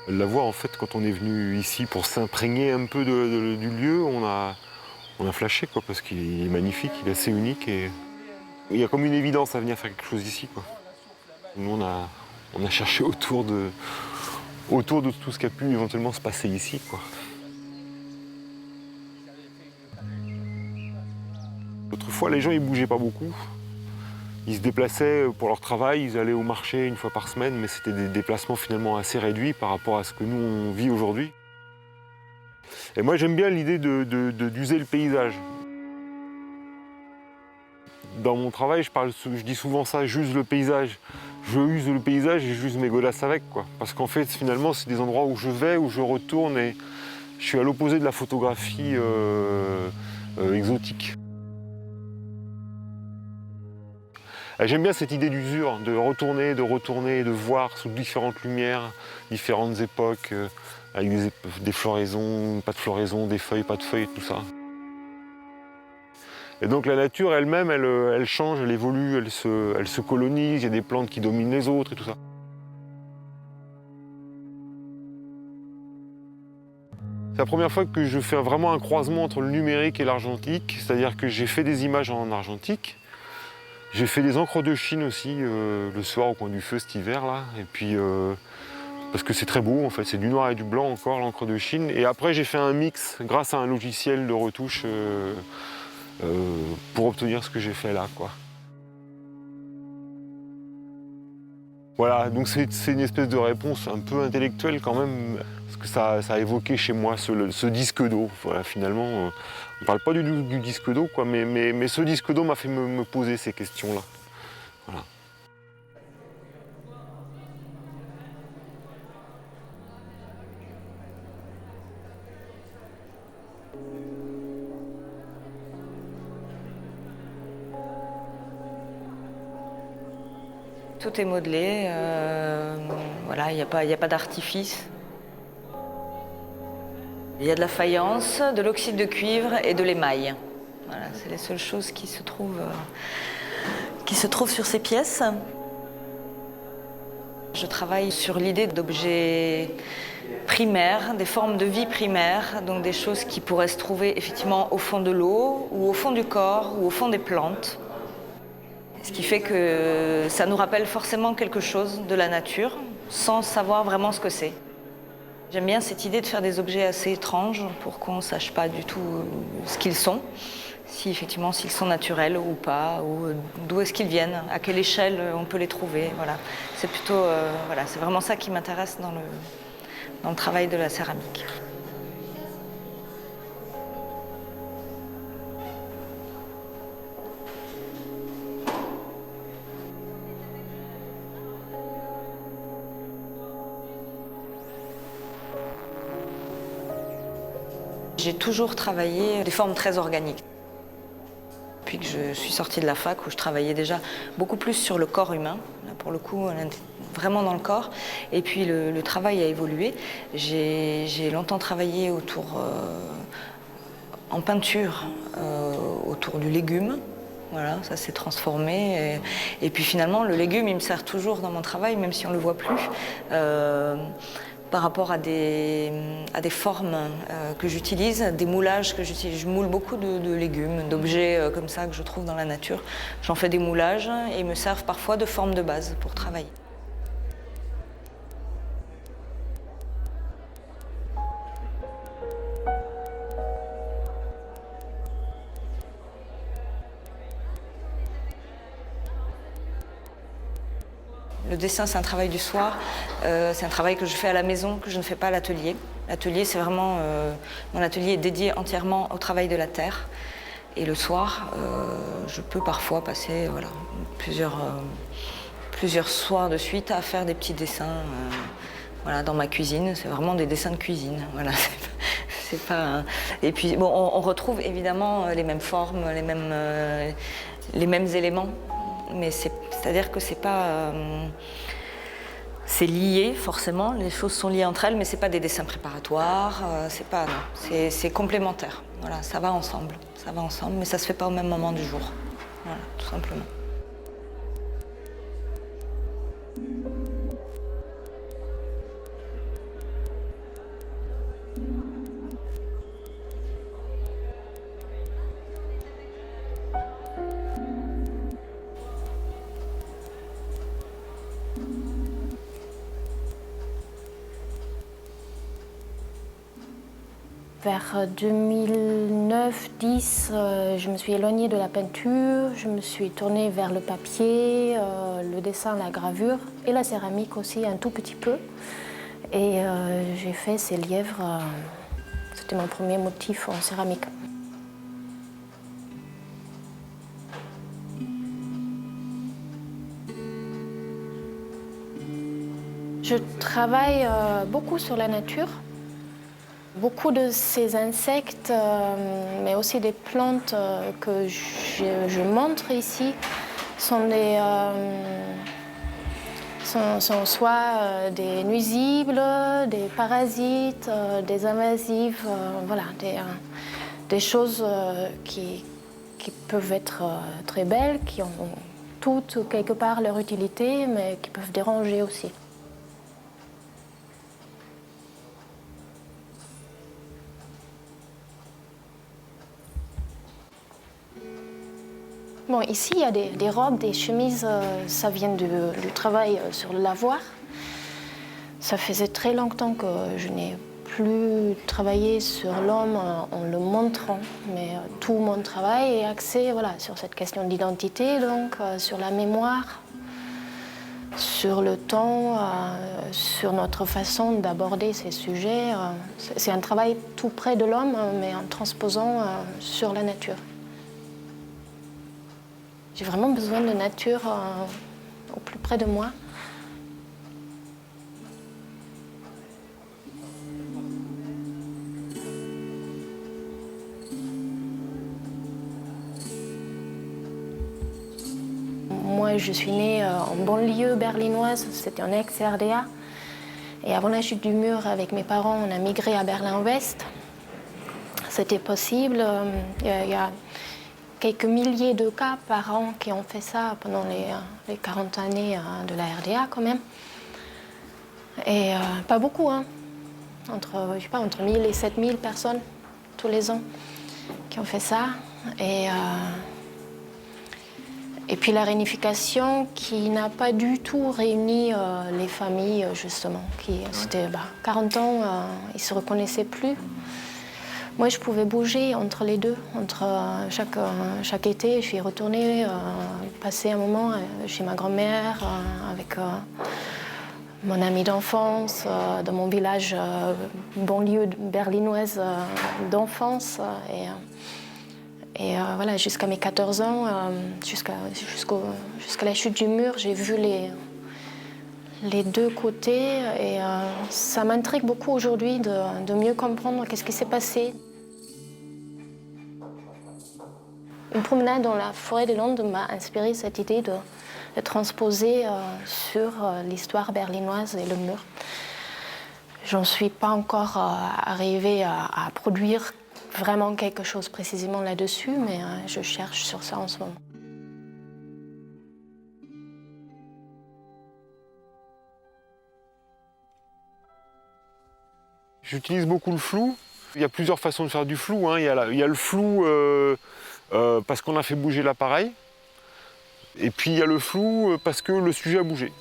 La voir, en fait, quand on est venu ici pour s'imprégner un peu du lieu, on a flashé, quoi, parce qu'il est magnifique, il est assez unique et il y a comme une évidence à venir faire quelque chose ici, quoi. Nous, on a cherché autour de tout ce qui a pu éventuellement se passer ici, quoi. Autrefois, les gens, ils bougeaient pas beaucoup. Ils se déplaçaient pour leur travail, ils allaient au marché une fois par semaine, mais c'était des déplacements finalement assez réduits par rapport à ce que nous, on vit aujourd'hui. Et moi, j'aime bien l'idée d'user le paysage. Dans mon travail, je dis souvent ça, j'use le paysage. Je use le paysage et j'use mes godasses avec, quoi. Parce qu'en fait, finalement, c'est des endroits où je vais, où je retourne et je suis à l'opposé de la photographie exotique. Et j'aime bien cette idée d'usure, de retourner, de voir sous différentes lumières, différentes époques, avec des floraisons, pas de floraison, des feuilles, pas de feuilles, tout ça. Et donc la nature elle-même, elle change, elle évolue, elle se colonise, il y a des plantes qui dominent les autres et tout ça. C'est la première fois que je fais vraiment un croisement entre le numérique et l'argentique, c'est-à-dire que j'ai fait des images en argentique. J'ai fait des encres de Chine aussi le soir au coin du feu cet hiver là, et puis parce que c'est très beau en fait, c'est du noir et du blanc encore l'encre de Chine. Et après j'ai fait un mix grâce à un logiciel de retouche pour obtenir ce que j'ai fait là, quoi. Voilà, donc c'est une espèce de réponse un peu intellectuelle quand même, parce que ça a évoqué chez moi ce disque d'eau. Voilà, finalement, on ne parle pas du disque d'eau, quoi, mais ce disque d'eau m'a fait me poser ces questions-là. Voilà. Tout est modelé, voilà, il n'y a pas d'artifice. Il y a de la faïence, de l'oxyde de cuivre et de l'émail. Voilà, c'est les seules choses qui se trouvent sur ces pièces. Je travaille sur l'idée d'objets primaires, des formes de vie primaires, donc des choses qui pourraient se trouver effectivement au fond de l'eau, ou au fond du corps, ou au fond des plantes. Ce qui fait que ça nous rappelle forcément quelque chose de la nature, sans savoir vraiment ce que c'est. J'aime bien cette idée de faire des objets assez étranges pour qu'on ne sache pas du tout ce qu'ils sont, si effectivement s'ils sont naturels ou pas, ou d'où est-ce qu'ils viennent, à quelle échelle on peut les trouver. Voilà. C'est plutôt, voilà, c'est vraiment ça qui m'intéresse dans le travail de la céramique. J'ai toujours travaillé des formes très organiques. Depuis que je suis sortie de la fac, où je travaillais déjà beaucoup plus sur le corps humain, là pour le coup, vraiment dans le corps. Et puis le travail a évolué. J'ai longtemps travaillé en peinture, autour du légume. Voilà, ça s'est transformé. Et puis finalement, le légume, il me sert toujours dans mon travail, même si on ne le voit plus. Par rapport à des formes que j'utilise, des moulages que j'utilise. Je moule beaucoup de légumes, d'objets comme ça que je trouve dans la nature. J'en fais des moulages et ils me servent parfois de forme de base pour travailler. Le dessin, c'est un travail du soir. C'est un travail que je fais à la maison, que je ne fais pas à l'atelier. L'atelier, c'est vraiment... mon atelier est dédié entièrement au travail de la terre. Et le soir, je peux parfois passer voilà, plusieurs soirs de suite à faire des petits dessins voilà, dans ma cuisine. C'est vraiment des dessins de cuisine. Voilà. C'est pas... Et puis, bon, on retrouve évidemment les mêmes formes, les mêmes éléments. Mais c'est-à-dire que c'est pas... c'est lié, forcément, les choses sont liées entre elles, mais c'est pas des dessins préparatoires, c'est pas... non, c'est complémentaire. Voilà, ça va ensemble, mais ça se fait pas au même moment du jour. Voilà, tout simplement. Vers 2009-10, je me suis éloignée de la peinture, je me suis tournée vers le papier, le dessin, la gravure et la céramique aussi un tout petit peu. Et j'ai fait ces lièvres, c'était mon premier motif en céramique. Je travaille beaucoup sur la nature. Beaucoup de ces insectes, mais aussi des plantes que je montre ici, sont soit des nuisibles, des parasites, des invasives, voilà, des choses qui peuvent être très belles, qui ont toutes quelque part leur utilité, mais qui peuvent déranger aussi. Bon, ici, il y a des robes, des chemises, ça vient du travail sur le lavoir. Ça faisait très longtemps que je n'ai plus travaillé sur l'homme en le montrant, mais tout mon travail est axé voilà, sur cette question d'identité, donc sur la mémoire, sur le temps, sur notre façon d'aborder ces sujets. C'est un travail tout près de l'homme, mais en transposant sur la nature. J'ai vraiment besoin de nature au plus près de moi. Moi, je suis née en banlieue berlinoise, c'était en ex-RDA. Et avant la chute du mur, avec mes parents, on a migré à Berlin-Ouest. C'était possible. Il y a quelques milliers de cas par an qui ont fait ça pendant les 40 années de la RDA quand même. Et pas beaucoup, hein. Je sais pas, entre 1000 et 7000 personnes tous les ans qui ont fait ça. Et puis la réunification qui n'a pas du tout réuni les familles justement. C'était 40 ans, ils ne se reconnaissaient plus. Moi, je pouvais bouger entre les deux. Chaque été, je suis retournée passer un moment chez ma grand-mère avec mon amie d'enfance, dans mon village banlieue berlinoise d'enfance. Et voilà, jusqu'à mes 14 ans, jusqu'à la chute du mur, j'ai vu les deux côtés et ça m'intrigue beaucoup aujourd'hui de mieux comprendre qu'est-ce qui s'est passé. Une promenade dans la forêt des Landes m'a inspiré cette idée de transposer sur l'histoire berlinoise et le mur. J'en suis pas encore arrivée à produire vraiment quelque chose précisément là-dessus, mais je cherche sur ça en ce moment. J'utilise beaucoup le flou. Il y a plusieurs façons de faire du flou, hein. Il y a le flou parce qu'on a fait bouger l'appareil. Et puis il y a le flou parce que le sujet a bougé.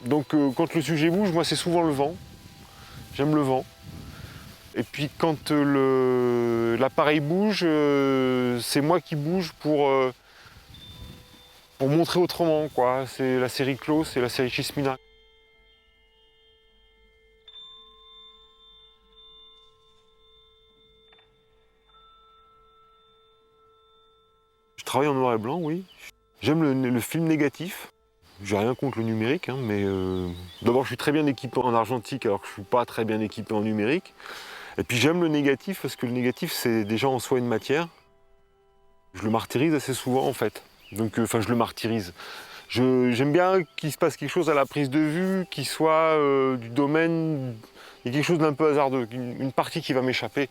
Donc quand le sujet bouge, moi c'est souvent le vent. J'aime le vent. Et puis quand l'appareil bouge, c'est moi qui bouge pour montrer autrement, quoi. C'est la série Clos, c'est la série Chismina. Je travaille en noir et blanc, oui. J'aime le film négatif. J'ai rien contre le numérique, hein, mais d'abord je suis très bien équipé en argentique alors que je ne suis pas très bien équipé en numérique. Et puis j'aime le négatif parce que le négatif c'est déjà en soi une matière. Je le martyrise assez souvent en fait. Donc je le martyrise. J'aime bien qu'il se passe quelque chose à la prise de vue, qui soit du domaine, il y a quelque chose d'un peu hasardeux, une partie qui va m'échapper.